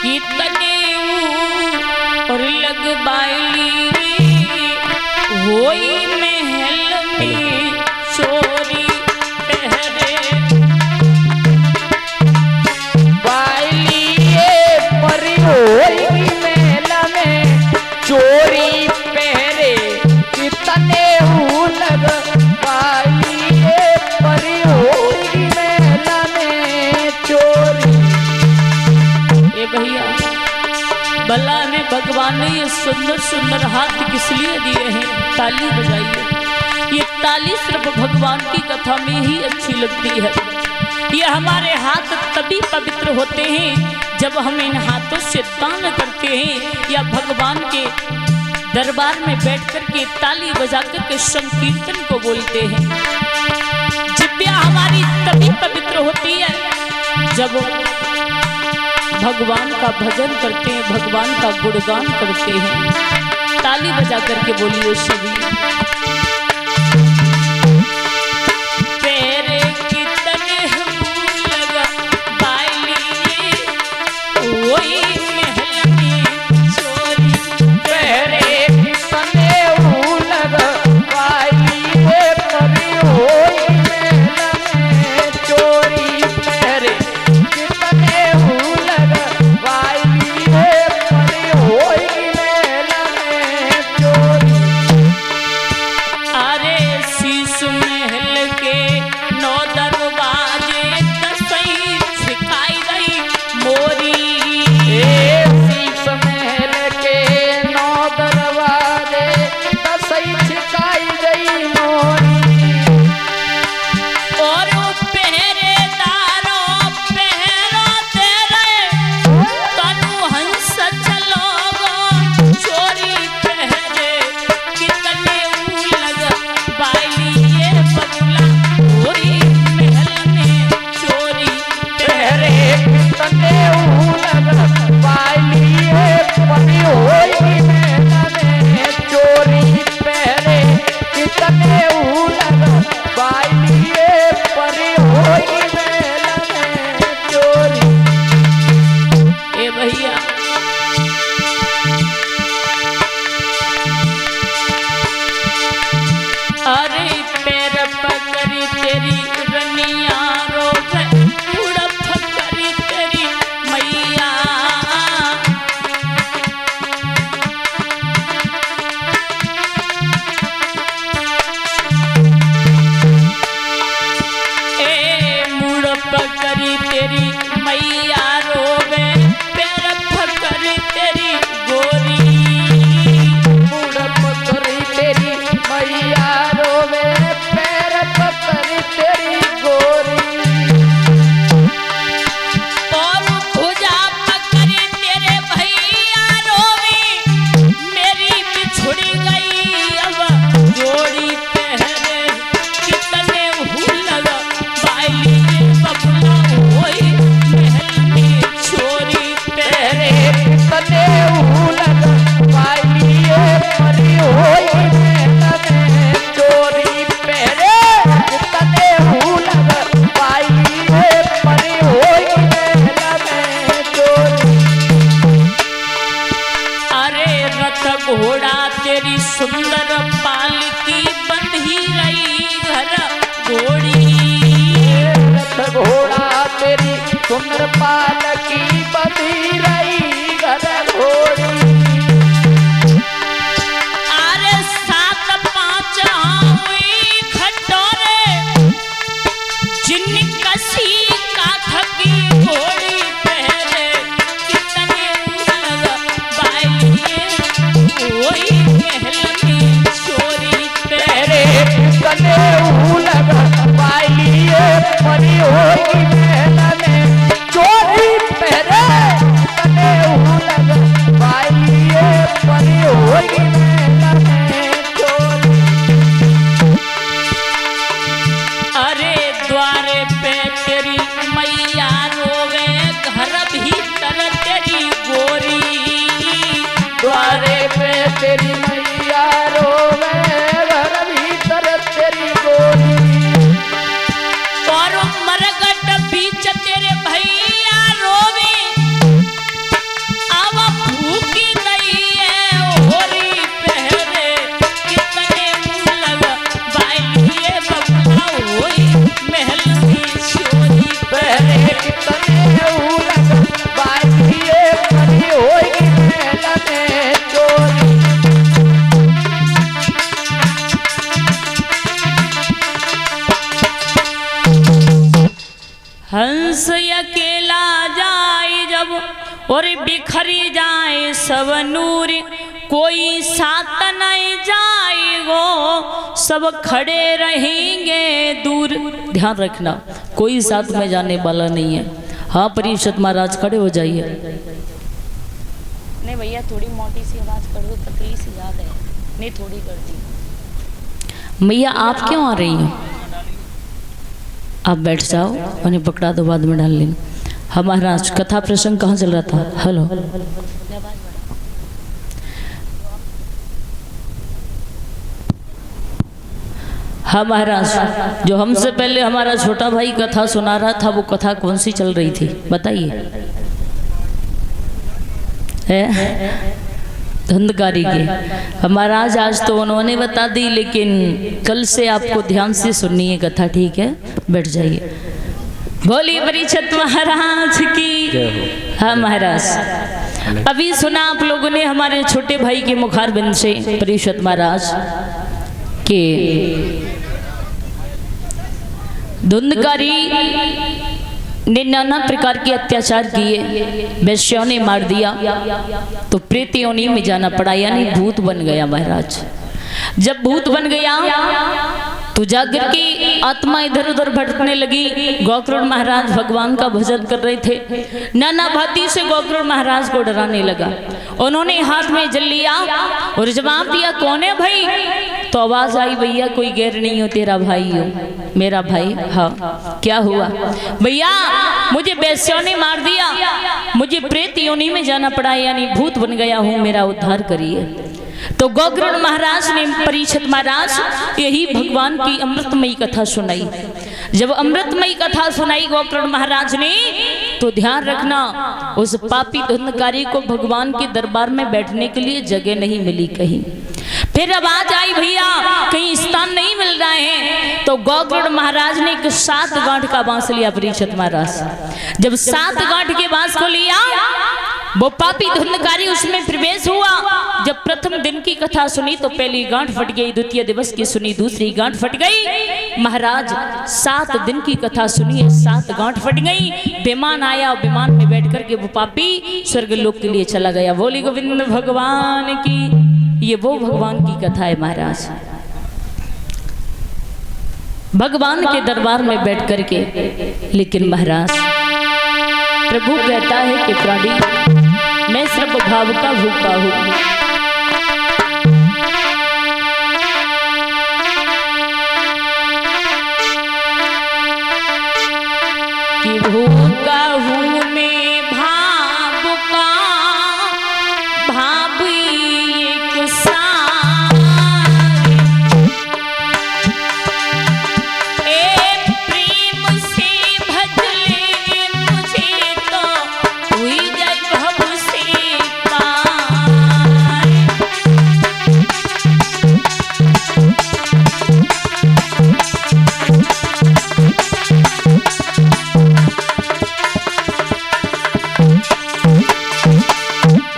कितने और लग बाइली होई महल में चोरी पहरे बाइली परी होई महल में चोरी पहरे कितने लग बाइली परी होई महल में चोरी। ए भैया भला ने भगवान ने ये सुंदर सुंदर हाथ किस लिए दिए हैं? ताली बजाइए। ये ताली सिर्फ भगवान की कथा में ही अच्छी लगती है। ये हमारे हाथ तभी पवित्र होते हैं जब हम इन हाथों से तान करते हैं या भगवान के दरबार में बैठ कर के ताली बजा कर के संकीर्तन को बोलते हैं। जिब्या हमारी तभी पवित्र होती है जब भगवान का भजन करते हैं, भगवान का गुणगान करते हैं। ताली बजा करके बोलिए सभी। पैरे कितने लगा बाइली वही महल में चोरी पैरे कितने लगा बाइली परी होई महल में चोरी। पैरे कितने लगा बाइली परी होई महल में चोरी। अरे शीश महल के 9 दरवाजे दसई छिकाई गई मोरी। शीश महल के 9 दरवाजे दसई छिकाई गई मोरी। और पहरेदारों पहरो तेरे तनु हंस चलोगो चोरी पहरे कितने लग बाइली ये बबुला होई महल में चोरी पहरे कितने लगा बाइली परी होई महल में चोरी। पहरे कितने लगा बाइली परी होई महल में चोरी। ए भैया अरे पैर पकड़ी तेरी रनिया रोवे उड़प करी तेरी मैया। ए मुड़प करी तेरी मैया रोवे पैर पकड़ी तेरी गोरी। मुड़प करी तेरी मैया रोवे पैर पकड़ी तेरी गोरी। और भुजा पकड़ी तेरे भैया रोवी मेरी बिछुड़ गई अब जोड़ी पहरे कितने लगा बाइली बबुला होई महल में चोरी पहरे। कितने लगा बाइली परी होई महल में चोरी। पहरे कितने लगा बाइली परी होई महल में चोरी। अरे रथ घोड़ा तेरी सुंदर पालकी बंधी रही घर घोड़ी। रथ घोड़ा तेरी सुंदर पालकी बंधी रही घर घोड़ी। अरे 7-5 हुई खटोरे जिन कसी का थकी घोड़ी पहरे कितने लगा बाइली वही महल में चोरी पहरे पहरे कितने लगा बाइली परी होई महल में चोरी। पहरे और बिखरी जाए सब नूर, कोई साथ नहीं जाएगो, सब खड़े रहेंगे दूर। ध्यान रखना, कोई साथ में जाने वाला नहीं है। हाँ परीक्षित महाराज खड़े हो जाइए। नहीं भैया थोड़ी मोटी सी आवाज कर दो, पतली सी ज्यादा है। नहीं थोड़ी कर दी। भैया आप क्यों आ रही हो? आप बैठ जाओ, उन्हें पकड़ा दो, बाद में डाल लेना। हाँ महाराज कथा प्रसंग कहाँ चल रहा था? हेलो हाँ महाराज, जो हमसे पहले हमारा छोटा भाई कथा सुना रहा था वो कथा कौन सी चल रही थी बताइए? धंधकारी की। महाराज आज तो उन्होंने बता दी, लेकिन कल से आपको ध्यान से सुननी है कथा, ठीक है? बैठ जाइए। बोली परीक्षित महाराज की। हाँ महाराज, अभी सुना आप लोगों ने हमारे छोटे भाई के मुखारबिंद से परीक्षित महाराज के धुंधकारी ने नाना प्रकार के अत्याचार किए, वैश्यों ने मार दिया, तो प्रेत योनि में जाना पड़ा, यानी भूत बन गया महाराज। जब भूत बन गया तो जाकर के आत्मा इधर उधर भटकने लगी। गोकर्ण महाराज भगवान का भजन कर रहे थे, नाना भांति से गोकर्ण महाराज को डराने लगा। उन्होंने हाथ में जल लिया और जवाब दिया, कौन है भाई? तो आवाज आई, भैया कोई गैर नहीं हो, तेरा भाई हो। मेरा भाई? हाँ। क्या हुआ? भैया मुझे वैश्यों ने मार दिया, मुझे प्रेत योनि में जाना पड़ा, यानी भूत बन गया हूँ, मेरा उद्धार करिए। तो गोकर्ण महाराज ने परीक्षित महाराज यही भगवान की अमृतमयी कथा सुनाई। जब अमृतमयी कथा सुनाई गोकर्ण महाराज ने, तो ध्यान रखना, उस पापी धुंधकारी को भगवान के दरबार में बैठने के लिए जगह नहीं मिली कहीं। फिर आवाज आई, भैया कहीं स्थान नहीं मिल रहा है। तो गोकर्ण महाराज ने एक 7 गांठ का बांस लिया परीक्षित महाराज। जब 7 गांठ के बांस को लिया, वो पापी धुंधकारी उसमें प्रवेश हुआ। जब प्रथम दिन की कथा सुनी तो पहली गांठ फट गई, द्वितीय दिवस की सुनी दूसरी गांठ फट गई। महाराज 7 दिन की कथा सुनिए, 7 गांठ फट गई। विमान आया, विमान में बैठ करके वो पापी स्वर्ग लोक के लिए चला गया। बोली गोविंद भगवान की। ये वो भगवान की कथा है महाराज, भगवान के दरबार में बैठ करके। लेकिन महाराज प्रभु कहता है कि प्राणी मैं सिर्फ भाव का भूखा हूं। कि भूखा हूं मैं भाव का, भाव एक सारे, ए प्रेम से भज ले मुझे तो हुई जाए भव से पार।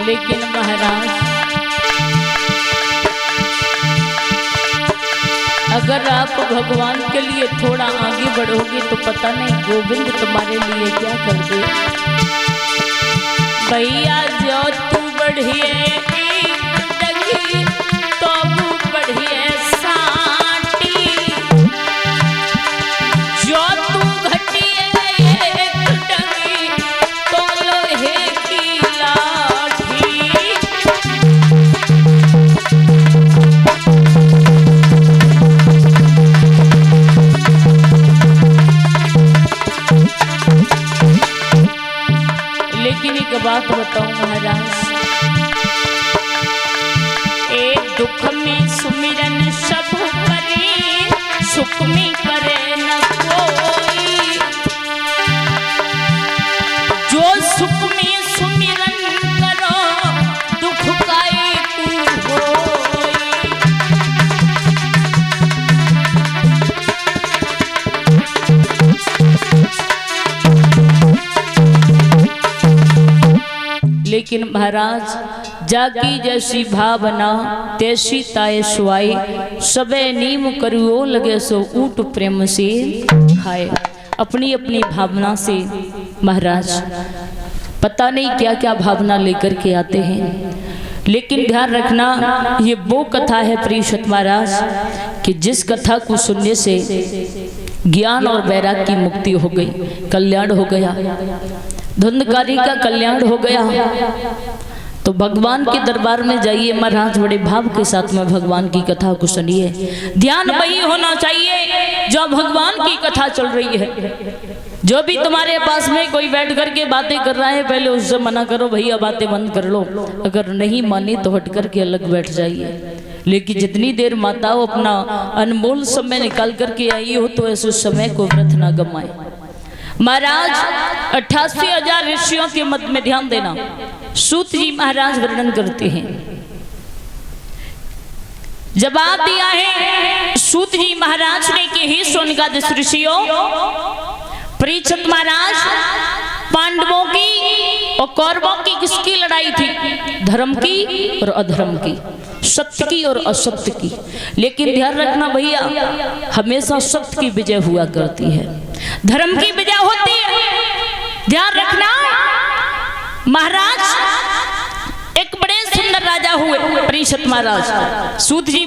लेकिन महाराज अगर आप भगवान के लिए थोड़ा आगे बढ़ोगे तो पता नहीं गोविंद तुम्हारे लिए क्या कर दे। भैया जो तू बढ़िए डगी तो बढ़िए साटी, जो तू घटिए डगी तो लोहे की लाठी। लेकिन एक बात बताऊं महाराज, एक दुख में सुमिरन सब करे, सुख में करे न कोई। जो सुख में सुमिरन करो, दुख का एक होई। लेकिन महाराज जाकी जैसी भावना तैसी ताए सुआई, सबे नीम करुओ लगे सो ऊट प्रेम से खाए। अपनी अपनी भावना से महाराज पता नहीं क्या क्या भावना लेकर के आते हैं। लेकिन ध्यान रखना, ये वो कथा है प्रीशत महाराज कि जिस कथा को सुनने से ज्ञान और वैराग की मुक्ति हो गई, कल्याण हो गया, धुंधकारी का कल्याण हो गया। तो भगवान के दरबार में जाइए महाराज, बड़े भाव के साथ में भगवान की कथा को सुनिए। ध्यान वही होना चाहिए जो भगवान की कथा चल रही है। जो भी तुम्हारे पास में कोई बैठ करके बातें कर रहा है, पहले उससे मना करो, भैया बातें बंद कर लो। अगर नहीं मानी तो हट करके अलग बैठ जाइए। लेकिन जितनी देर माताओं अपना अनमोल समय निकाल करके आई हो, तो ऐसे समय को व्यर्थ ना गमाए। महाराज 88,000 ऋषियों के मध्य में ध्यान देना, सूत जी महाराज वर्णन करते हैं। जवाब दिया है सूत जी महाराज ने कि हे सोनकादिक ऋषियों, परीक्षित महाराज, पांडवों की और कौरवों की किसकी लड़ाई थी? धर्म की और अधर्म की, सत्य की और असत्य की। लेकिन ध्यान रखना भैया, हमेशा सत्य की विजय हुआ करती है, धर्म की विजय होती है। ध्यान रखना महाराज, एक बड़े सुंदर राजा हुए परीक्षित महाराज। सूत जी